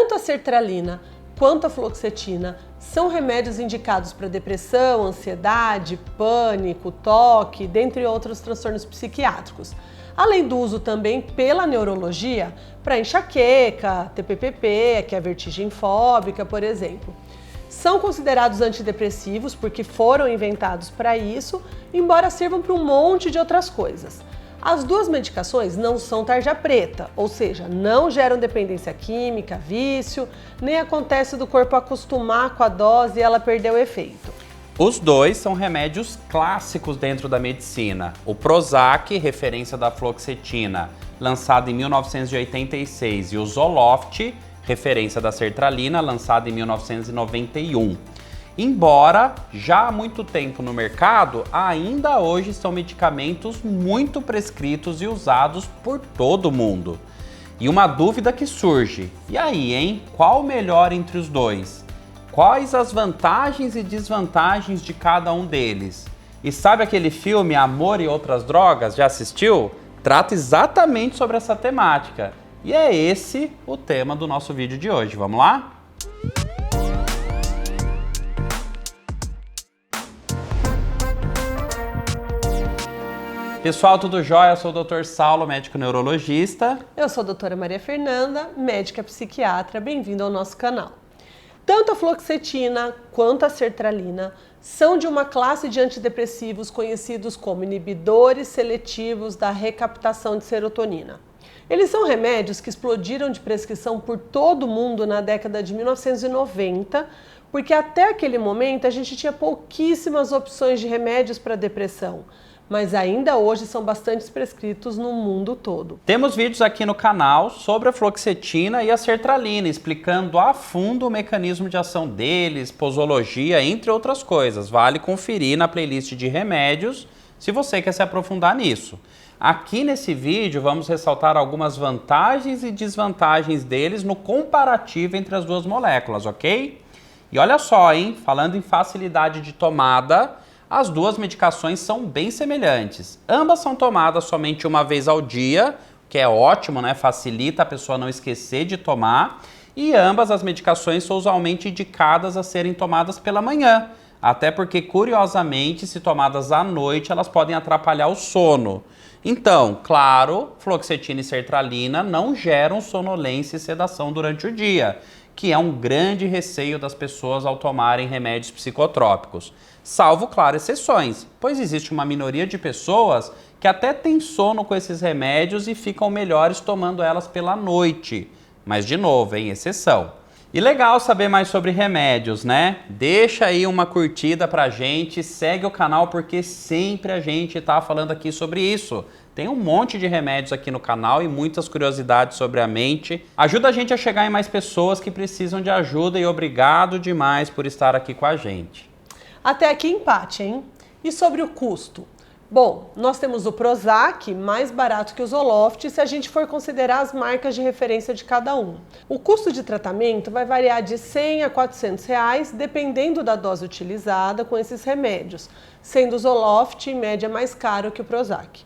Tanto a sertralina quanto a fluoxetina são remédios indicados para depressão, ansiedade, pânico, toque, dentre outros transtornos psiquiátricos. Além do uso também pela neurologia para enxaqueca, TPPP, que é a vertigem fóbica, por exemplo. São considerados antidepressivos porque foram inventados para isso, embora sirvam para um monte de outras coisas. As duas medicações não são tarja preta, ou seja, não geram dependência química, vício, nem acontece do corpo acostumar com a dose e ela perder o efeito. Os dois são remédios clássicos dentro da medicina. O Prozac, referência da fluoxetina, lançado em 1986, e o Zoloft, referência da sertralina, lançado em 1991. Embora já há muito tempo no mercado, ainda hoje são medicamentos muito prescritos e usados por todo mundo. E uma dúvida que surge, e aí, hein? Qual o melhor entre os dois? Quais as vantagens e desvantagens de cada um deles? E sabe aquele filme Amor e Outras Drogas? Já assistiu? Trata exatamente sobre essa temática. E é esse o tema do nosso vídeo de hoje. Vamos lá? Pessoal, tudo jóia? Eu sou o Dr. Saulo, médico neurologista. Eu sou a doutora Maria Fernanda, médica psiquiatra. Bem-vindo ao nosso canal. Tanto a fluoxetina quanto a sertralina são de uma classe de antidepressivos conhecidos como inibidores seletivos da recaptação de serotonina. Eles são remédios que explodiram de prescrição por todo o mundo na década de 1990, porque até aquele momento a gente tinha pouquíssimas opções de remédios para depressão, mas ainda hoje são bastante prescritos no mundo todo. Temos vídeos aqui no canal sobre a fluoxetina e a sertralina, explicando a fundo o mecanismo de ação deles, posologia, entre outras coisas. Vale conferir na playlist de remédios se você quer se aprofundar nisso. Aqui nesse vídeo vamos ressaltar algumas vantagens e desvantagens deles no comparativo entre as duas moléculas, ok? E olha só, hein? Falando em facilidade de tomada, as duas medicações são bem semelhantes. Ambas são tomadas somente uma vez ao dia, que é ótimo, né? Facilita a pessoa não esquecer de tomar. E ambas as medicações são usualmente indicadas a serem tomadas pela manhã. Até porque, curiosamente, se tomadas à noite, elas podem atrapalhar o sono. Então, claro, fluoxetina e sertralina não geram sonolência e sedação durante o dia, que é um grande receio das pessoas ao tomarem remédios psicotrópicos. Salvo, claro, exceções, pois existe uma minoria de pessoas que até tem sono com esses remédios e ficam melhores tomando elas pela noite. Mas, de novo, em exceção. E legal saber mais sobre remédios, né? Deixa aí uma curtida pra gente, segue o canal porque sempre a gente tá falando aqui sobre isso. Tem um monte de remédios aqui no canal e muitas curiosidades sobre a mente. Ajuda a gente a chegar em mais pessoas que precisam de ajuda e obrigado demais por estar aqui com a gente. Até aqui empate, hein? E sobre o custo? Bom, nós temos o Prozac, mais barato que o Zoloft, se a gente for considerar as marcas de referência de cada um. O custo de tratamento vai variar de 100 a 400 reais, dependendo da dose utilizada com esses remédios, sendo o Zoloft em média mais caro que o Prozac.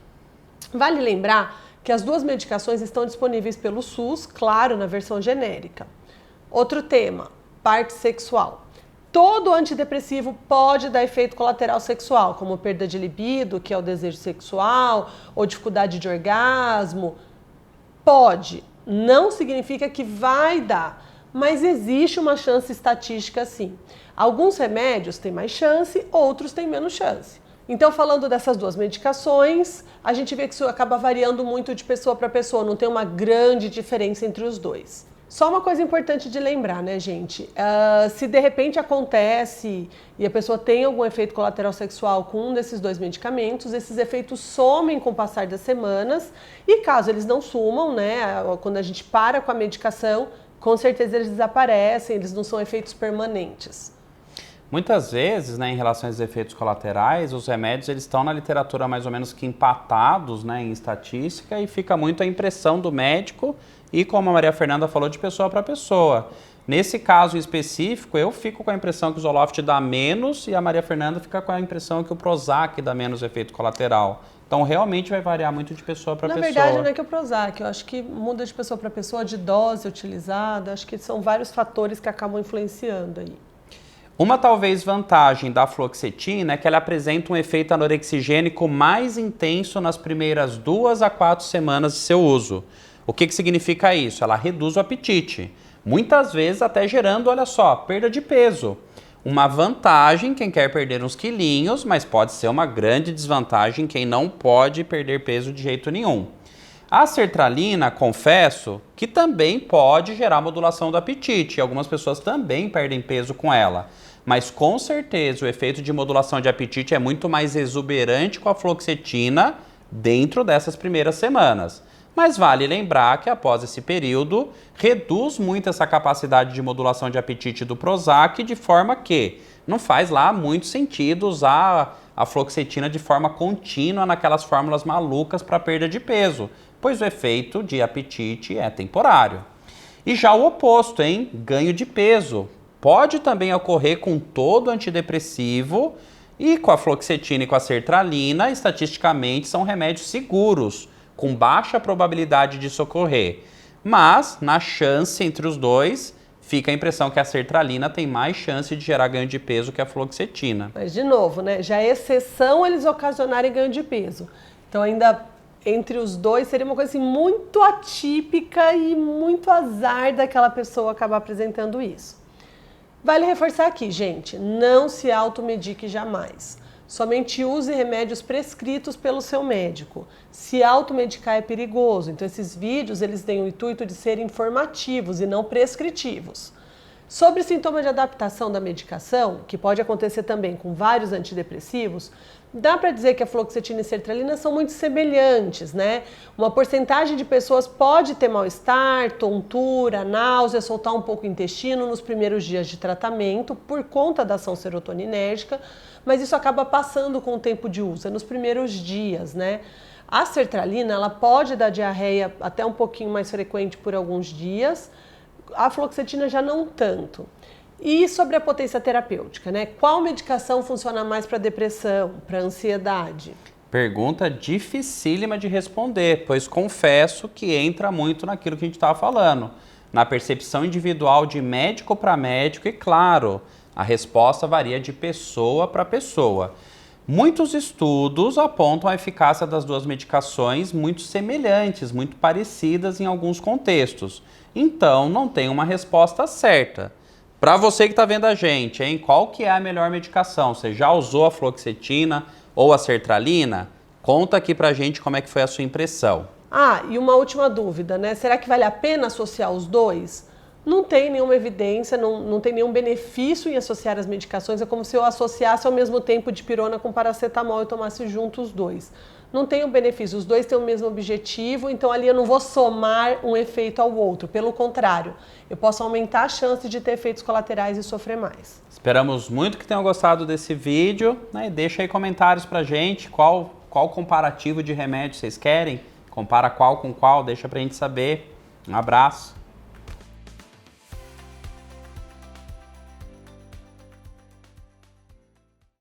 Vale lembrar que as duas medicações estão disponíveis pelo SUS, claro, na versão genérica. Outro tema, parte sexual. Todo antidepressivo pode dar efeito colateral sexual, como perda de libido, que é o desejo sexual, ou dificuldade de orgasmo. Pode, não significa que vai dar, mas existe uma chance estatística sim. Alguns remédios têm mais chance, outros têm menos chance. Então, falando dessas duas medicações, a gente vê que isso acaba variando muito de pessoa para pessoa, não tem uma grande diferença entre os dois. Só uma coisa importante de lembrar, né, gente? Se de repente acontece e a pessoa tem algum efeito colateral sexual com um desses dois medicamentos, esses efeitos somem com o passar das semanas e caso eles não sumam, né, quando a gente para com a medicação, com certeza eles desaparecem, eles não são efeitos permanentes. Muitas vezes, né, em relação aos efeitos colaterais, os remédios eles estão na literatura mais ou menos que empatados, né, em estatística e fica muito a impressão do médico e, como a Maria Fernanda falou, de pessoa para pessoa. Nesse caso específico, eu fico com a impressão que o Zoloft dá menos e a Maria Fernanda fica com a impressão que o Prozac dá menos efeito colateral. Então, realmente vai variar muito de pessoa para pessoa. Na verdade, não é que o Prozac, eu acho que muda de pessoa para pessoa, de dose utilizada, acho que são vários fatores que acabam influenciando aí. Uma talvez vantagem da fluoxetina é que ela apresenta um efeito anorexigênico mais intenso nas primeiras 2 a 4 semanas de seu uso. O que significa isso? Ela reduz o apetite, muitas vezes até gerando, olha só, perda de peso. Uma vantagem quem quer perder uns quilinhos, mas pode ser uma grande desvantagem quem não pode perder peso de jeito nenhum. A sertralina, confesso, que também pode gerar modulação do apetite, e algumas pessoas também perdem peso com ela. Mas com certeza o efeito de modulação de apetite é muito mais exuberante com a fluoxetina dentro dessas primeiras semanas. Mas vale lembrar que após esse período, reduz muito essa capacidade de modulação de apetite do Prozac, de forma que não faz lá muito sentido usar a fluoxetina de forma contínua naquelas fórmulas malucas para perda de peso, pois o efeito de apetite é temporário. E já o oposto, hein? Ganho de peso. Pode também ocorrer com todo antidepressivo e com a fluoxetina e com a sertralina, estatisticamente são remédios seguros, com baixa probabilidade de socorrer. Mas, na chance entre os dois, fica a impressão que a sertralina tem mais chance de gerar ganho de peso que a fluoxetina. Mas, de novo, né? Já é exceção eles ocasionarem ganho de peso. Então, ainda entre os dois, seria uma coisa assim, muito atípica e muito azar daquela pessoa acabar apresentando isso. Vale reforçar aqui, gente, não se automedique jamais. Somente use remédios prescritos pelo seu médico. Se automedicar é perigoso, então esses vídeos eles têm o intuito de serem informativos e não prescritivos. Sobre sintomas de adaptação da medicação, que pode acontecer também com vários antidepressivos, dá para dizer que a fluoxetina e sertralina são muito semelhantes, né? Uma porcentagem de pessoas pode ter mal-estar, tontura, náusea, soltar um pouco o intestino nos primeiros dias de tratamento por conta da ação serotoninérgica, mas isso acaba passando com o tempo de uso, é nos primeiros dias, né? A sertralina, ela pode dar diarreia até um pouquinho mais frequente por alguns dias, a fluoxetina já não tanto. E sobre a potência terapêutica, né? Qual medicação funciona mais para depressão, para ansiedade? Pergunta dificílima de responder, pois confesso que entra muito naquilo que a gente estava falando, na percepção individual de médico para médico e, claro, a resposta varia de pessoa para pessoa. Muitos estudos apontam a eficácia das duas medicações muito semelhantes, muito parecidas em alguns contextos. Então, não tem uma resposta certa. Para você que está vendo a gente, hein, qual que é a melhor medicação? Você já usou a fluoxetina ou a sertralina? Conta aqui pra gente como é que foi a sua impressão. Ah, e uma última dúvida, né? Será que vale a pena associar os dois? Não tem nenhuma evidência, não tem nenhum benefício em associar as medicações. É como se eu associasse ao mesmo tempo dipirona com paracetamol e tomasse juntos os dois. Não tem o benefício, os dois têm o mesmo objetivo, então ali eu não vou somar um efeito ao outro. Pelo contrário, eu posso aumentar a chance de ter efeitos colaterais e sofrer mais. Esperamos muito que tenham gostado desse vídeo, né? Deixa aí comentários pra gente, qual comparativo de remédio vocês querem, compara qual com qual, deixa pra gente saber. Um abraço.